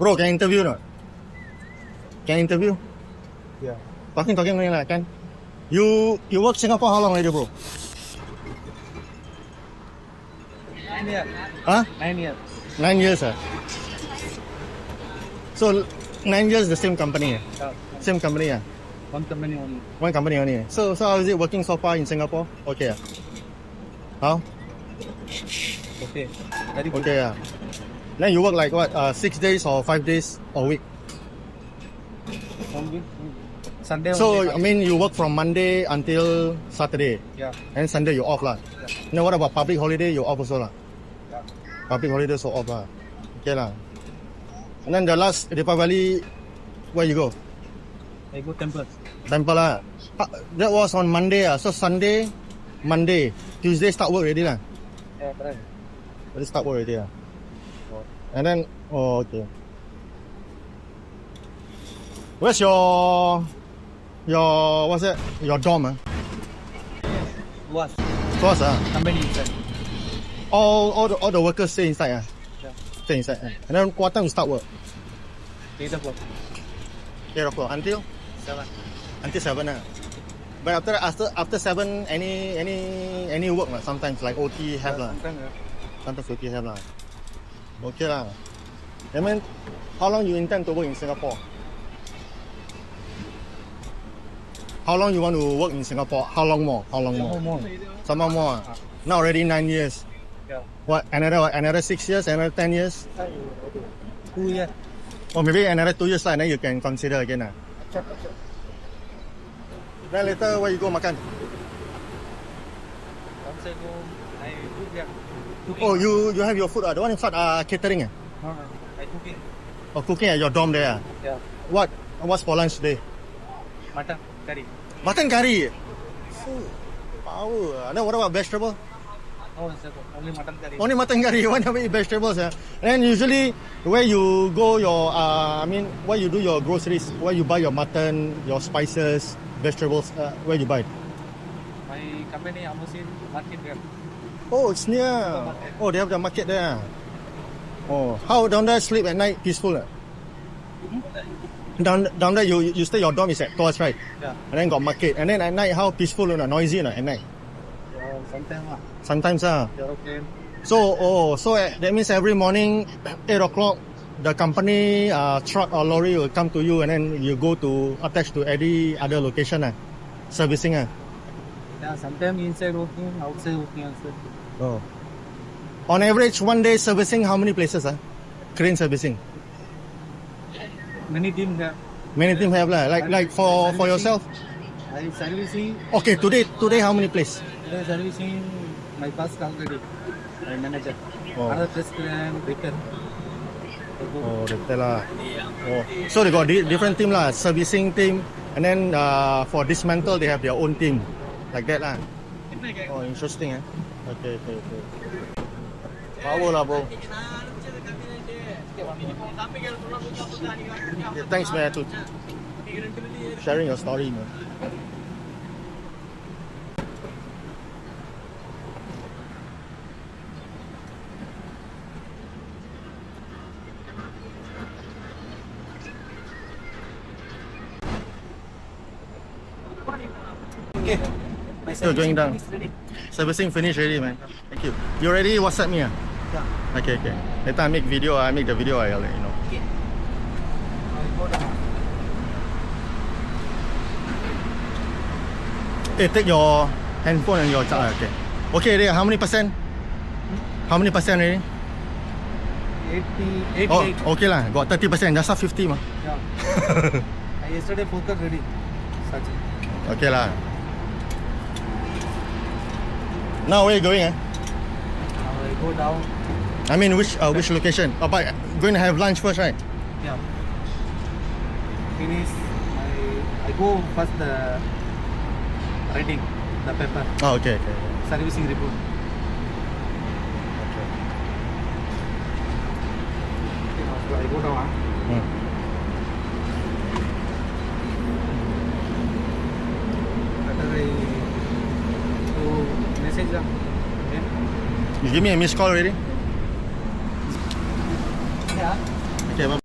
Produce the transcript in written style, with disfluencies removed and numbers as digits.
Bro, can I interview or not? Can I interview? Yeah. Talking only lah, can? You work Singapore how long already, bro? 9 years. Huh? 9 years. 9 years, ah. So 9 years the same company, eh? Yeah. Same company, ah. One company only. One company only. So how is it working so far in Singapore? Okay, ah. How? Okay. Very good. Okay, ah. Then you work like what? 6 days or 5 days a week? 1 week. Sunday So only. I mean you work from Monday until Saturday, Yeah. and Sunday you off lah. Yeah. Then what about public holiday? You off also lah. Yeah. Public holiday so off lah. Okay lah. And then the last Deepavali, where you go? I go temple. Temple lah. That was on Monday ah. So Sunday, Monday, Tuesday start work already lah. Yeah, correct. Already start work already lah. Oh. And then okay. Where's your what's that? Your dorm ah? Tuas. Tuas ah. Company inside. All the workers stay inside ah. Yeah. Stay inside. And then what time you start work? 8 o'clock. 8 o'clock until 7. 7 ah. But after 7 any work lah. Sometimes like OT have lah. Sometimes OT have lah. Okay lah. I mean, how long you intend to work in Singapore? How long you want to work in Singapore? How long more? How long more? More. Some more. Ah. Now already 9 years. Yeah. What? Another 6 years? Another 10 years? 2 years. Or maybe another 2 years lah. Then you can consider again lah. Then later where you go makan? Once I go, I cook here. Oh, you have your food ah. The one inside catering ah. No, I cooking. Or cooking at your dorm there ah. Yeah. What's for lunch today? Mutton curry. Mutton curry. Power. Then what about vegetable? No, sir. Only mutton curry. Only mutton curry. You want to eat vegetables ah. And then usually where you go your where you do your groceries, where you buy your mutton, your spices, vegetables, where you buy? My company Amusin market there. Oh, it's near. Oh, they have the market there. Oh, how down there sleep at night peaceful? Down there you stay, your dorm is at Tuas, right? Yeah. And then got market. And then at night how peaceful or noisy at night? Yeah, sometimes Sometimes ah. yeah, okay. So that means every morning 8 o'clock the company truck or lorry will come to you and then you go to attach to any other location servicing ah. Yeah, sometimes inside working, outside working also. Oh. On average one day servicing how many places ah? Crane servicing. Many teams there. Many team have lah. Like for yourself. I servicing. Okay, today how many place? They servicing my bus already. My manager. Oh. Other president, repair. Oh, betul lah. Oh. So they got different team lah, servicing team, and then for dismantle they have their own team, like that lah. Oh, interesting eh. Okay. Power lah bro. Yeah, thanks man to sharing your story man. Okay. Still going down. Servicing finished already man. Thank you. You ready? WhatsApp me ah? Yeah. Okay. Later I make the video, I'll let you know. Okay. I go down. Take your handphone and your charger. Okay, there. How many percent? How many percent already? 88. Oh, okay lah. Got 30%. Just 50 mah. Yeah. I yesterday focus ready. Such. Okay lah. Now where you going? Now I go down. I mean which location? Oh, but going to have lunch first, right? Yeah. Finish. I go first the writing the paper. Oh, okay. Servicing report. Okay, now I go down. After I do message. Okay. You give me a missed call already? Yeah. Okay, bye.